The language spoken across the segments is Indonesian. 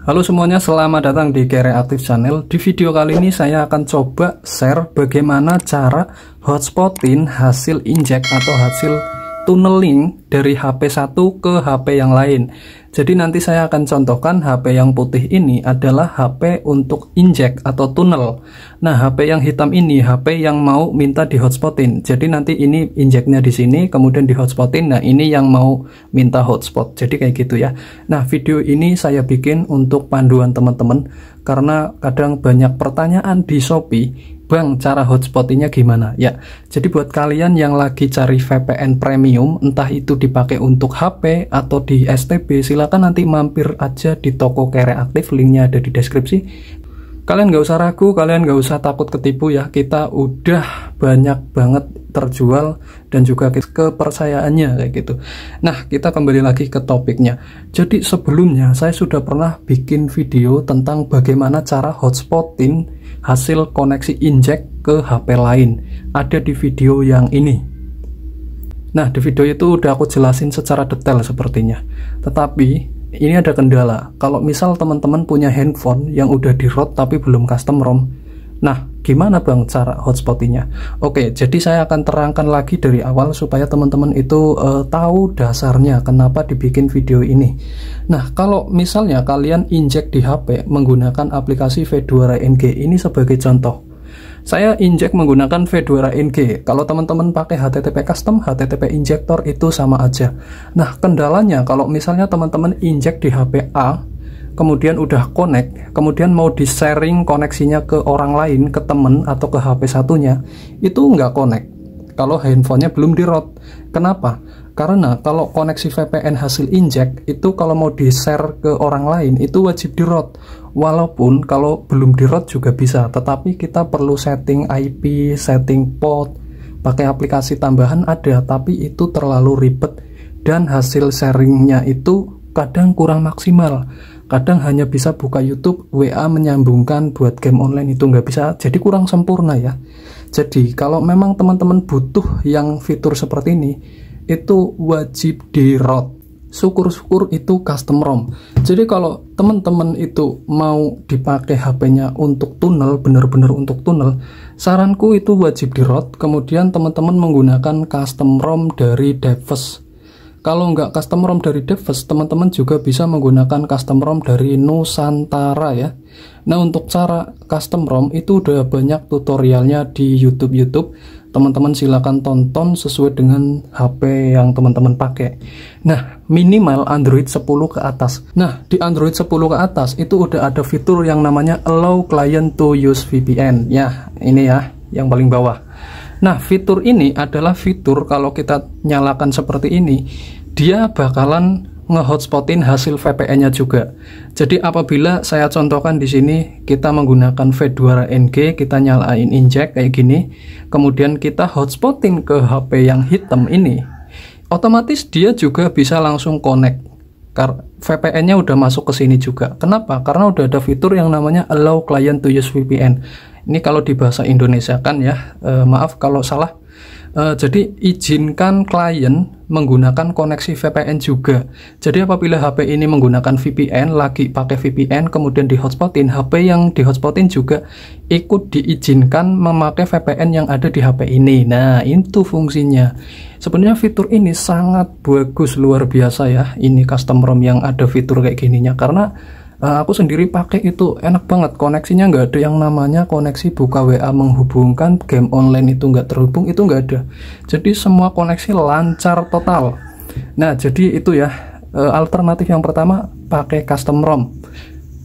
Halo semuanya, selamat datang di Kreatif Channel. Di video kali ini saya akan coba share bagaimana cara hotspotin hasil inject atau hasil tunneling dari HP satu ke HP yang lain. Jadi nanti saya akan contohkan HP yang putih ini adalah HP untuk inject atau tunnel. Nah, HP yang hitam ini HP yang mau minta di hotspotin. Jadi nanti ini injectnya di sini, kemudian di hotspotin. Nah, ini yang mau minta hotspot. Jadi kayak gitu ya. Nah, video ini saya bikin untuk panduan teman-teman karena kadang banyak pertanyaan di Shopee. Bang, cara hotspotinnya gimana? Ya, jadi buat kalian yang lagi cari VPN premium, entah itu dipakai untuk HP atau di STB, silakan nanti mampir aja di toko Kreatif, linknya ada di deskripsi. Kalian nggak usah ragu, kalian nggak usah takut ketipu ya. Kita udah banyak banget terjual dan juga kepercayaannya kayak gitu. Nah, kita kembali lagi ke topiknya. Jadi sebelumnya saya sudah pernah bikin video tentang bagaimana cara hotspotin hasil koneksi inject ke HP lain. Ada di video yang ini. Nah, di video itu udah aku jelasin secara detail sepertinya. Tetapi ini ada kendala. Kalau misal teman-teman punya handphone yang udah di-root tapi belum custom ROM, nah gimana bang cara hotspotinnya? Oke, jadi saya akan terangkan lagi dari awal supaya teman-teman itu tahu dasarnya kenapa dibikin video ini. Nah, kalau misalnya kalian inject di HP menggunakan aplikasi Fedora NG, ini sebagai contoh. Saya inject menggunakan Fedora NG. Kalau teman-teman pakai HTTP custom, HTTP injector itu sama aja. Nah, kendalanya kalau misalnya teman-teman inject di HP A, kemudian udah connect, kemudian mau di-sharing koneksinya ke orang lain, ke temen atau ke HP satunya, itu nggak connect kalau handphonenya belum di-root. Kenapa? Karena kalau koneksi VPN hasil inject itu kalau mau di-share ke orang lain itu wajib di-root. Walaupun kalau belum di-root juga bisa, tetapi kita perlu setting IP, setting port, pakai aplikasi tambahan ada, tapi itu terlalu ribet dan hasil sharingnya itu kadang kurang maksimal. Kadang hanya bisa buka YouTube, WA menyambungkan buat game online itu nggak bisa, jadi kurang sempurna ya. Jadi kalau memang teman-teman butuh yang fitur seperti ini, itu wajib di-root. Syukur-syukur itu custom ROM. Jadi kalau teman-teman itu mau dipakai HP-nya untuk tunnel, bener-bener untuk tunnel, saranku itu wajib di-root. Kemudian teman-teman menggunakan custom ROM dari Device. Kalau nggak custom ROM dari Device, teman-teman juga bisa menggunakan custom ROM dari Nusantara ya. Nah, untuk cara custom ROM itu udah banyak tutorialnya di YouTube. Teman-teman silakan tonton sesuai dengan HP yang teman-teman pakai. Nah, minimal Android 10 ke atas. Nah, di Android 10 ke atas itu udah ada fitur yang namanya Allow Client to Use VPN. Ya, ini ya, yang paling bawah. Nah, fitur ini adalah fitur kalau kita nyalakan seperti ini, dia bakalan nge-hotspotin hasil VPN-nya juga. Jadi apabila saya contohkan di sini, kita menggunakan Fedora NG, kita nyalain inject kayak gini, kemudian kita hotspotin ke HP yang hitam ini, otomatis dia juga bisa langsung connect. VPN-nya udah masuk ke sini juga. Kenapa? Karena udah ada fitur yang namanya Allow Client to Use VPN. Ini kalau di bahasa Indonesia kan ya, maaf kalau salah. Jadi izinkan klien menggunakan koneksi VPN juga. Jadi apabila HP ini menggunakan VPN, lagi pakai VPN, kemudian di hotspotin, HP yang di hotspotin juga ikut diizinkan memakai VPN yang ada di HP ini. Nah, itu fungsinya. Sebenarnya fitur ini sangat bagus, luar biasa ya. Ini custom ROM yang ada fitur kayak gininya, karena aku sendiri pakai itu enak banget. Koneksinya nggak ada yang namanya koneksi buka WA menghubungkan game online itu nggak terhubung, itu nggak ada. Jadi semua koneksi lancar total. Nah, jadi itu ya, alternatif yang pertama pakai custom ROM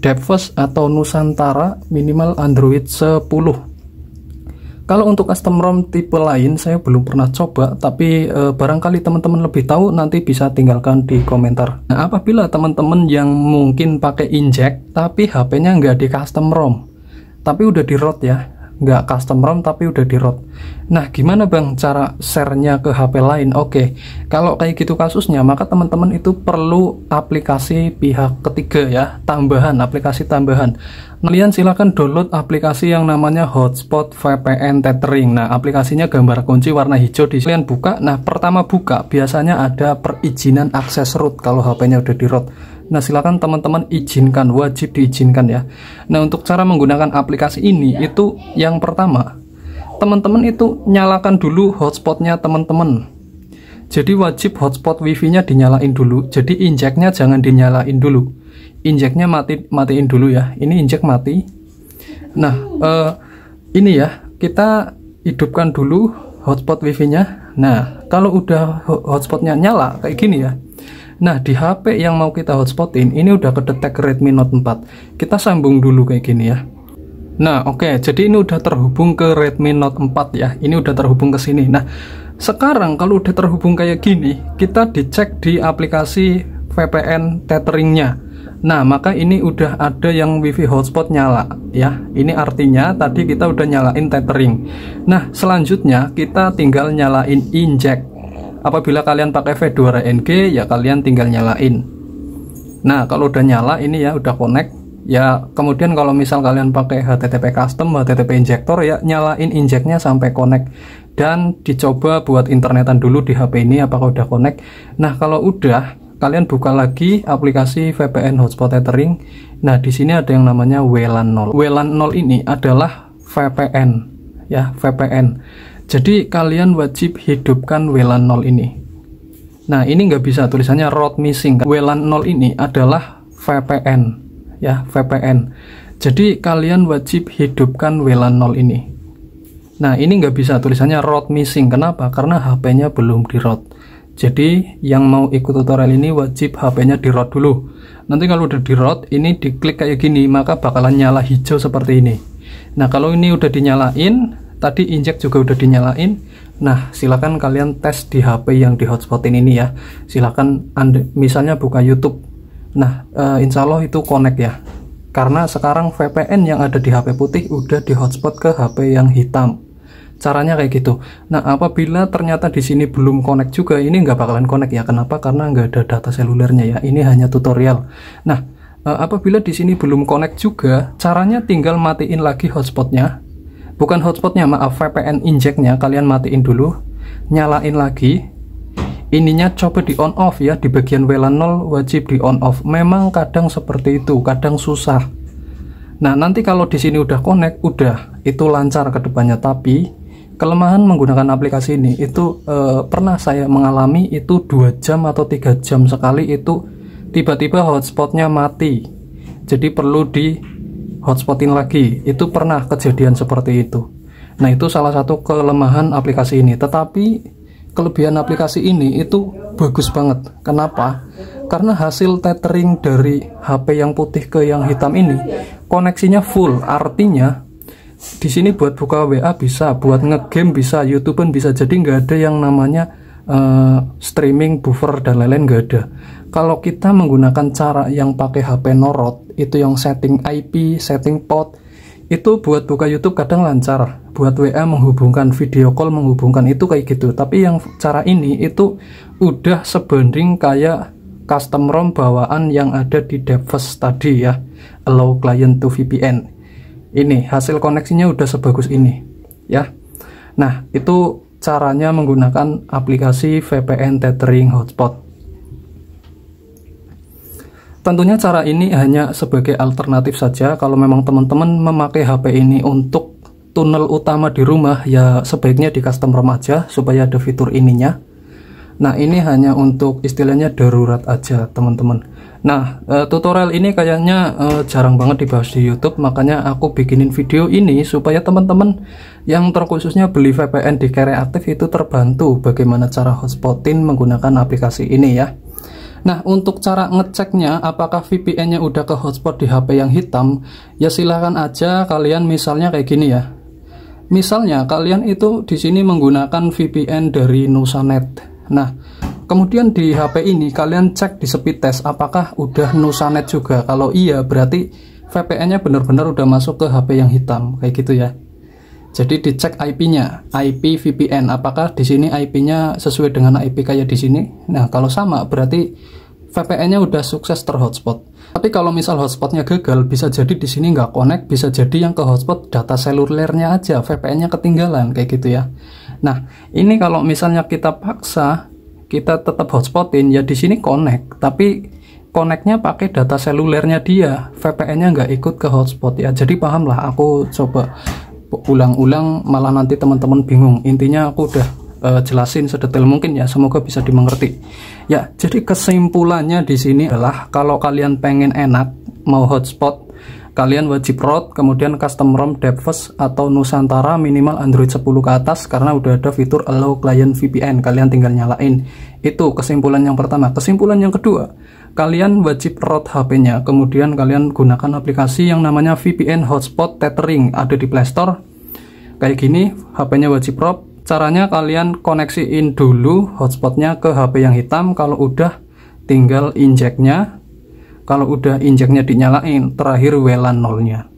Device atau Nusantara, minimal Android 10. Kalau untuk custom ROM tipe lain saya belum pernah coba, tapi barangkali teman-teman lebih tahu, nanti bisa tinggalkan di komentar. Nah, apabila teman-teman yang mungkin pakai inject tapi HP-nya nggak di custom ROM, tapi udah di root ya, nggak custom ROM tapi udah di root. Nah, gimana bang cara share-nya ke HP lain? Oke, kalau kayak gitu kasusnya, maka teman-teman itu perlu aplikasi pihak ketiga ya, aplikasi tambahan. Kalian silahkan download aplikasi yang namanya Hotspot VPN Tethering. Nah, aplikasinya gambar kunci warna hijau, di kalian buka. Nah, pertama buka biasanya ada perizinan akses root kalau HP-nya udah di root. Nah, silakan teman-teman izinkan, wajib diizinkan ya. Nah, untuk cara menggunakan aplikasi ini itu yang pertama, teman-teman itu nyalakan dulu hotspotnya teman-teman. Jadi wajib hotspot wifi-nya dinyalain dulu. Jadi injeknya jangan dinyalain dulu. Injeknya matiin dulu ya. Ini injek mati. Nah, ini ya, kita hidupkan dulu hotspot wifi-nya. Nah, kalau udah hotspotnya nyala kayak gini ya. Nah, di HP yang mau kita hotspotin ini udah kedetek Redmi Note 4. Kita sambung dulu kayak gini ya. Nah, oke, jadi ini udah terhubung ke Redmi Note 4 ya. Ini udah terhubung ke sini. Nah, sekarang kalau udah terhubung kayak gini, kita dicek di aplikasi VPN tetheringnya. Nah, maka ini udah ada yang wifi hotspot nyala ya. Ini artinya tadi kita udah nyalain tethering. Nah, selanjutnya kita tinggal nyalain injek. Apabila kalian pakai Fedora NG ya kalian tinggal nyalain. Nah, kalau udah nyala ini ya udah connect. Ya, kemudian kalau misal kalian pakai HTTP custom, HTTP injector ya nyalain injeknya sampai connect dan dicoba buat internetan dulu di HP ini apakah udah connect. Nah, kalau udah kalian buka lagi aplikasi VPN hotspot tethering. Nah, di sini ada yang namanya WLAN 0. WLAN 0 ini adalah VPN ya, VPN. Jadi kalian wajib hidupkan WLAN 0 ini. Nah, ini nggak bisa tulisannya route missing. WLAN 0 ini adalah VPN ya, VPN. Jadi kalian wajib hidupkan WLAN 0 ini. Nah, ini nggak bisa tulisannya route missing. Kenapa? Karena HP-nya belum di route. Jadi yang mau ikut tutorial ini wajib HP-nya di route dulu. Nanti kalau udah di route, ini diklik kayak gini, maka bakalan nyala hijau seperti ini. Nah, kalau ini udah dinyalain, tadi injek juga udah dinyalain. Nah, silakan kalian tes di HP yang di hotspotin ini ya. Silakan misalnya buka YouTube. Nah, insya Allah itu connect ya. Karena sekarang VPN yang ada di HP putih udah di hotspot ke HP yang hitam. Caranya kayak gitu. Nah, apabila ternyata di sini belum connect juga, ini nggak bakalan connect ya. Kenapa? Karena nggak ada data selulernya ya. Ini hanya tutorial. Nah, apabila di sini belum connect juga, caranya tinggal matiin lagi hotspotnya. Bukan hotspotnya, maaf, VPN injeknya kalian matiin dulu, nyalain lagi. Ininya coba di on off ya, di bagian WLAN 0 wajib di on off. Memang kadang seperti itu, kadang susah. Nah, nanti kalau di sini udah connect, udah itu lancar ke depannya. Tapi kelemahan menggunakan aplikasi ini itu pernah saya mengalami itu 2 jam atau 3 jam sekali itu tiba-tiba hotspotnya mati. Jadi perlu di hotspotin lagi. Itu pernah kejadian seperti itu. Nah, itu salah satu kelemahan aplikasi ini. Tetapi kelebihan aplikasi ini itu bagus banget. Kenapa? Karena hasil tethering dari HP yang putih ke yang hitam ini koneksinya full. Artinya di sini buat buka WA bisa, buat ngegame bisa, YouTuben bisa. Jadi nggak ada yang namanya streaming, buffer dan lain-lain, nggak ada. Kalau kita menggunakan cara yang pakai HP norot, itu yang setting IP, setting port, itu buat buka YouTube kadang lancar, buat WA menghubungkan, video call menghubungkan, itu kayak gitu. Tapi yang cara ini itu udah sebanding kayak custom ROM bawaan yang ada di Devos tadi ya, allow client to VPN. Ini hasil koneksinya udah sebagus ini ya. Nah, itu caranya menggunakan aplikasi VPN tethering hotspot. Tentunya cara ini hanya sebagai alternatif saja. Kalau memang teman-teman memakai HP ini untuk tunnel utama di rumah, ya sebaiknya di custom ROM aja supaya ada fitur ininya. Nah, ini hanya untuk istilahnya darurat aja teman-teman. Nah, tutorial ini kayaknya jarang banget dibahas di YouTube, makanya aku bikinin video ini supaya teman-teman yang terkhususnya beli VPN di Kreatif itu terbantu bagaimana cara hotspotin menggunakan aplikasi ini ya. Nah, untuk cara ngeceknya apakah VPN-nya udah ke hotspot di HP yang hitam, ya silahkan aja kalian misalnya kayak gini ya. Misalnya kalian itu di sini menggunakan VPN dari Nusanet. Nah, kemudian di HP ini kalian cek di speed test apakah udah Nusanet juga. Kalau iya berarti VPN-nya benar-benar udah masuk ke HP yang hitam kayak gitu ya. Jadi dicek IP-nya, IP VPN, apakah di sini IP-nya sesuai dengan IP kayak di sini. Nah, kalau sama berarti VPN-nya udah sukses terhotspot. Tapi kalau misal hotspotnya gagal, bisa jadi di sini nggak connect, bisa jadi yang ke hotspot data selulernya aja, VPN-nya ketinggalan kayak gitu ya. Nah, ini kalau misalnya kita paksa, kita tetap hotspotin, ya di sini connect, tapi connect-nya pakai data selulernya dia, VPN-nya nggak ikut ke hotspot ya. Jadi paham lah, aku coba ulang-ulang malah nanti teman-teman bingung. Intinya aku udah jelasin sedetail mungkin ya, semoga bisa dimengerti. Ya, jadi kesimpulannya di sini adalah kalau kalian pengen enak mau hotspot, kalian wajib root, kemudian custom ROM Device atau Nusantara minimal Android 10 ke atas, karena udah ada fitur allow client VPN, kalian tinggal nyalain. Itu kesimpulan yang pertama. Kesimpulan yang kedua, kalian wajib root HP-nya, kemudian kalian gunakan aplikasi yang namanya VPN Hotspot Tethering, ada di Play Store. Kayak gini, HP-nya wajib root. Caranya kalian koneksiin dulu hotspotnya ke HP yang hitam, kalau udah tinggal injeknya. Kalau udah injeknya dinyalain, terakhir WLAN nolnya.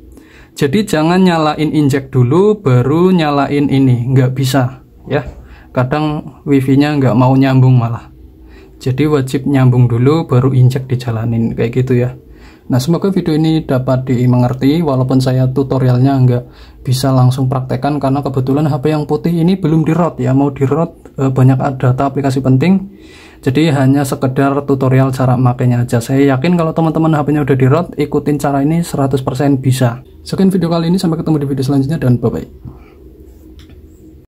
Jadi jangan nyalain injek dulu baru nyalain ini, nggak bisa ya. Kadang wifi-nya nggak mau nyambung malah. Jadi wajib nyambung dulu baru injek dijalanin, kayak gitu ya. Nah, semoga video ini dapat dimengerti, walaupun saya tutorialnya nggak bisa langsung praktekkan karena kebetulan HP yang putih ini belum di-root ya. Mau di-root banyak data aplikasi penting. Jadi hanya sekedar tutorial cara makainya aja. Saya yakin kalau teman-teman HP-nya udah di-root, ikutin cara ini 100% bisa. Sekian video kali ini, sampai ketemu di video selanjutnya dan bye-bye.